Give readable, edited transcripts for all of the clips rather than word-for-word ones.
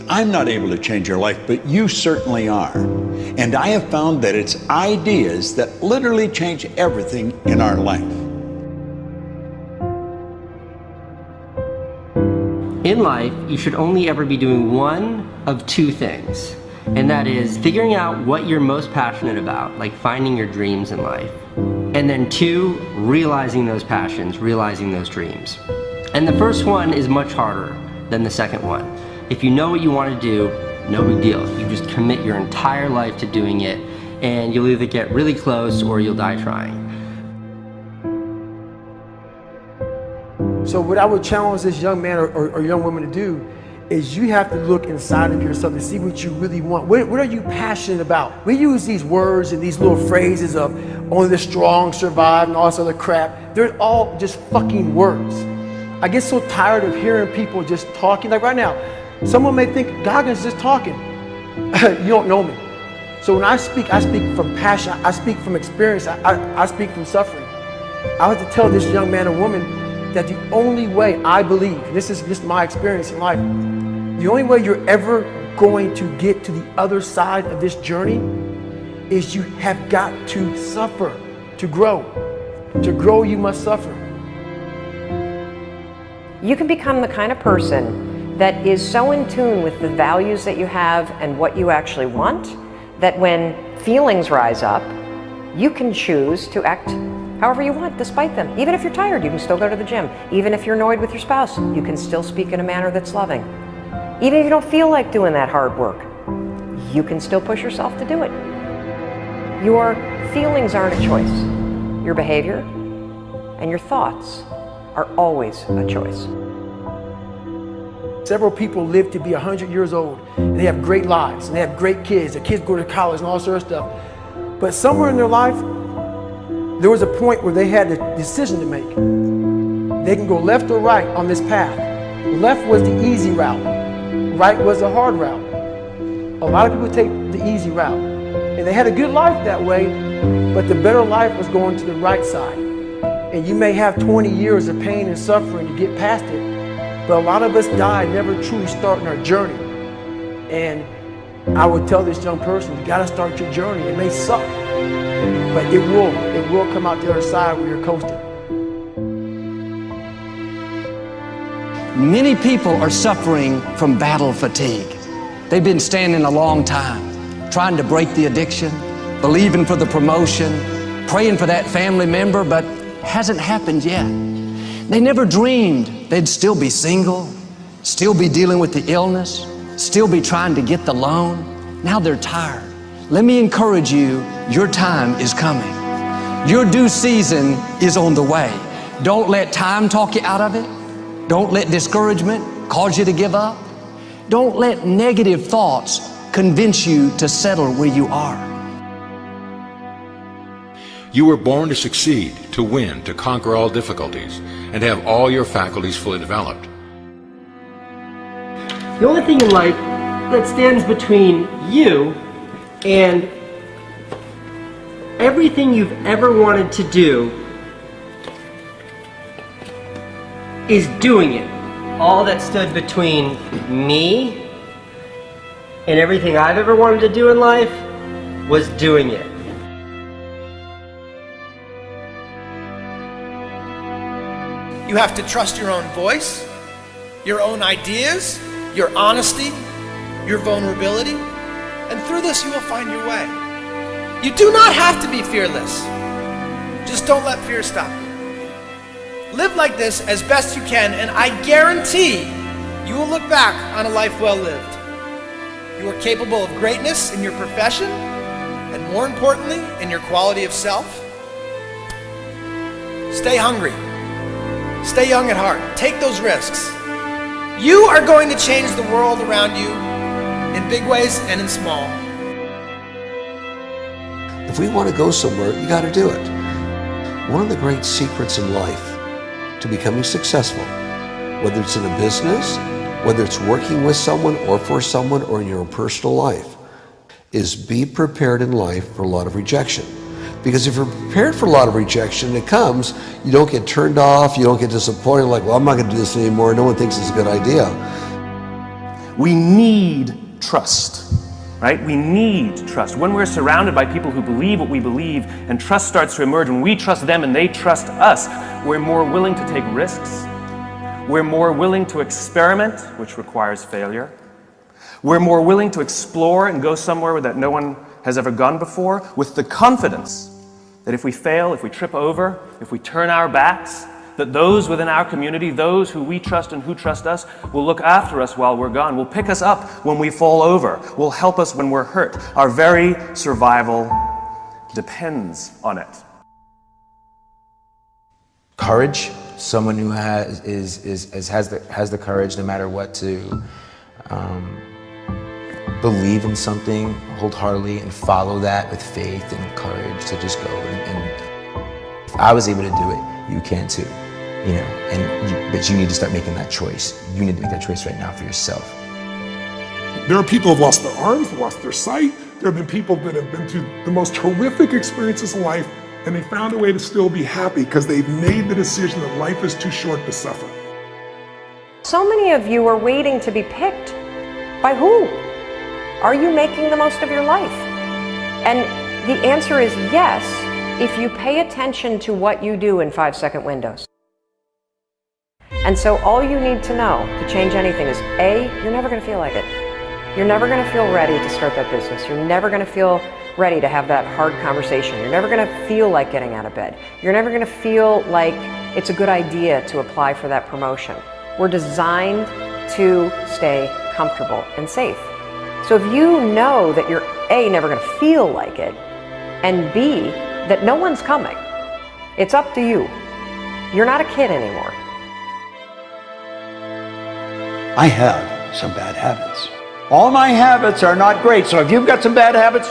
I'm not able to change your life, but you certainly are. And I have found that it's ideas that literally change everything in our life. In life, you should only ever be doing one of two things, and that is figuring out what you're most passionate about, like finding your dreams in life. And then two, realizing those passions, realizing those dreams. And the first one is much harder than the second one. If you know what you want to do, no big deal. You just commit your entire life to doing it, and you'll either get really close or you'll die trying. So what I would challenge this young man or young woman to do is you have to look inside of yourself and see what you really want. What are you passionate about? We use these words and these little phrases of only the strong survive and all this other crap. They're all just fucking words. I get so tired of hearing people just talking. Like right now, someone may think Goggins just talking. You don't know me. So when I speak from passion, I speak from experience, I speak from suffering. I have to tell this young man or woman that the only way I believe, and this is just my experience in life, the only way you're ever going to get to the other side of this journey is you have got to suffer to grow. To grow, you must suffer. You can become the kind of person that is so in tune with the values that you have and what you actually want, that when feelings rise up, you can choose to act however you want despite them. Even if you're tired, you can still go to the gym. Even if you're annoyed with your spouse, you can still speak in a manner that's loving. Even if you don't feel like doing that hard work, you can still push yourself to do it. Your feelings aren't a choice. Your behavior and your thoughts are always a choice. Several people live to be 100 years old, and they have great lives, and they have great kids. Their kids go to college and all sorts of stuff. But somewhere in their life, there was a point where they had a decision to make. They can go left or right on this path. Left was the easy route. Right was the hard route. A lot of people take the easy route. And they had a good life that way, but the better life was going to the right side. And you may have 20 years of pain and suffering to get past it, but a lot of us die never truly starting our journey. And I would tell this young person, you gotta start your journey. It may suck, but it will come out the other side where you're coasting. Many people are suffering from battle fatigue. They've been standing a long time, trying to break the addiction, believing for the promotion, praying for that family member, but hasn't happened yet. They never dreamed they'd still be single, still be dealing with the illness, still be trying to get the loan. Now they're tired. Let me encourage you, your time is coming. Your due season is on the way. Don't let time talk you out of it. Don't let discouragement cause you to give up. Don't let negative thoughts convince you to settle where you are. You were born to succeed, to win, to conquer all difficulties, and have all your faculties fully developed. The only thing in life that stands between you and everything you've ever wanted to do is doing it. All that stood between me and everything I've ever wanted to do in life was doing it. You have to trust your own voice, your own ideas, your honesty, your vulnerability, and through this you will find your way. You do not have to be fearless. Just don't let fear stop you. Live like this as best you can, and I guarantee you will look back on a life well lived. You are capable of greatness in your profession, and more importantly, in your quality of self. Stay hungry. Stay young at heart. Take those risks. You are going to change the world around you in big ways and in small. If we want to go somewhere, you got to do it. One of the great secrets in life to becoming successful, whether it's in a business, whether it's working with someone or for someone or in your own personal life, is be prepared in life for a lot of rejection. Because if you're prepared for a lot of rejection, it comes, you don't get turned off, you don't get disappointed, like, well, I'm not going to do this anymore, no one thinks it's a good idea. We need trust, right? We need trust. When we're surrounded by people who believe what we believe and trust starts to emerge, when we trust them and they trust us, we're more willing to take risks. We're more willing to experiment, which requires failure. We're more willing to explore and go somewhere that no one has ever gone before, with the confidence that if we fail, if we trip over, if we turn our backs, that those within our community, those who we trust and who trust us, will look after us while we're gone, will pick us up when we fall over, will help us when we're hurt. Our very survival depends on it. Courage, someone who has the courage no matter what to believe in something wholeheartedly and follow that with faith and courage to just go. And if I was able to do it, you can too. You know, but you need to start making that choice. You need to make that choice right now for yourself. There are people who have lost their arms, lost their sight. There have been people that have been through the most horrific experiences in life, and they found a way to still be happy because they've made the decision that life is too short to suffer. So many of you are waiting to be picked. By who? Are you making the most of your life? And the answer is yes, if you pay attention to what you do in 5-second windows. And so all you need to know to change anything is A, you're never going to feel like it. You're never going to feel ready to start that business. You're never going to feel ready to have that hard conversation. You're never going to feel like getting out of bed. You're never going to feel like it's a good idea to apply for that promotion. We're designed to stay comfortable and safe. So if you know that you're A, never going to feel like it, and B, that no one's coming, it's up to you. You're not a kid anymore. I have some bad habits. All my habits are not great, so if you've got some bad habits,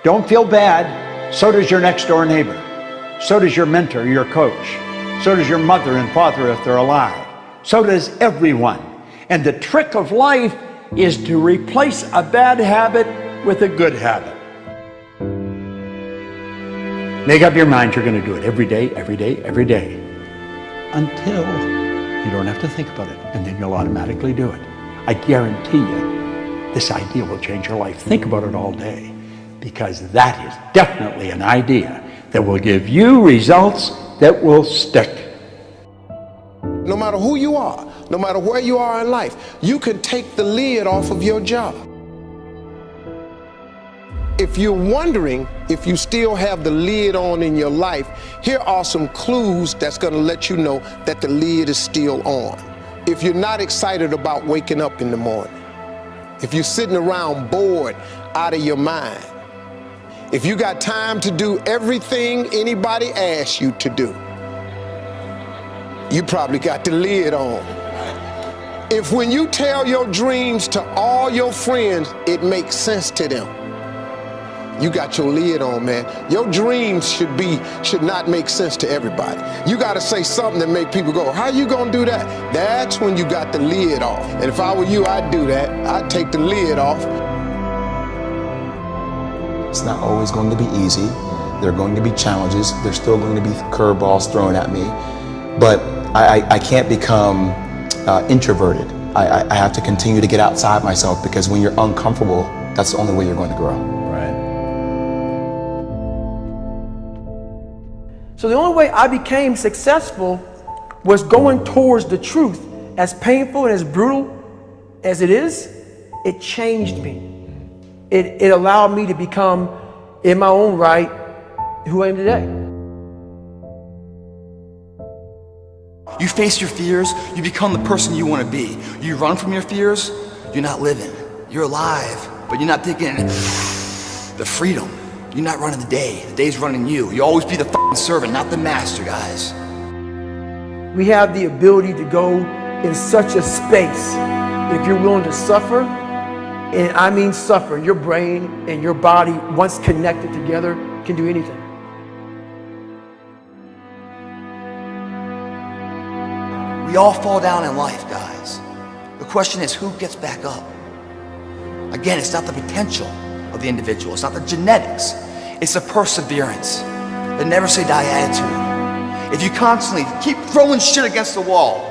don't feel bad. So does your next door neighbor. So does your mentor, your coach. So does your mother and father if they're alive. So does everyone. And the trick of life is to replace a bad habit with a good habit. Make up your mind you're going to do it every day, every day, every day, until you don't have to think about it, and then you'll automatically do it. I guarantee you, this idea will change your life. Think about it all day, because that is definitely an idea that will give you results that will stick. No matter who you are, no matter where you are in life, you can take the lid off of your job. If you're wondering if you still have the lid on in your life, here are some clues that's going to let you know that the lid is still on. If you're not excited about waking up in the morning, if you're sitting around bored out of your mind, if you got time to do everything anybody asks you to do, you probably got the lid on. If when you tell your dreams to all your friends, it makes sense to them, you got your lid on, man. Your dreams should not make sense to everybody. You got to say something that make people go, how you gonna do that? That's when you got the lid off. And if I were you, I'd do that. I'd take the lid off. It's not always going to be easy. There are going to be challenges. There's still going to be curveballs thrown at me. But I can't become introverted. I have to continue to get outside myself, because when you're uncomfortable, that's the only way you're going to grow. Right. So the only way I became successful was going towards the truth. As painful and as brutal as it is, it changed me. It allowed me to become, in my own right, who I am today. You face your fears, you become the person you want to be. You run from your fears, you're not living. You're alive, but you're not taking the freedom. You're not running the day. The day's running you. You always be the f***ing servant, not the master, guys. We have the ability to go in such a space if you're willing to suffer, and I mean suffer. Your brain and your body, once connected together, can do anything. We all fall down in life, guys. The question is, who gets back up? Again, it's not the potential of the individual. It's not the genetics. It's the perseverance. the never say die attitude. If you constantly keep throwing shit against the wall,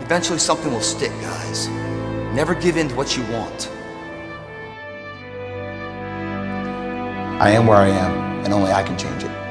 eventually something will stick, guys. Never give in to what you want. I am where I am, and only I can change it.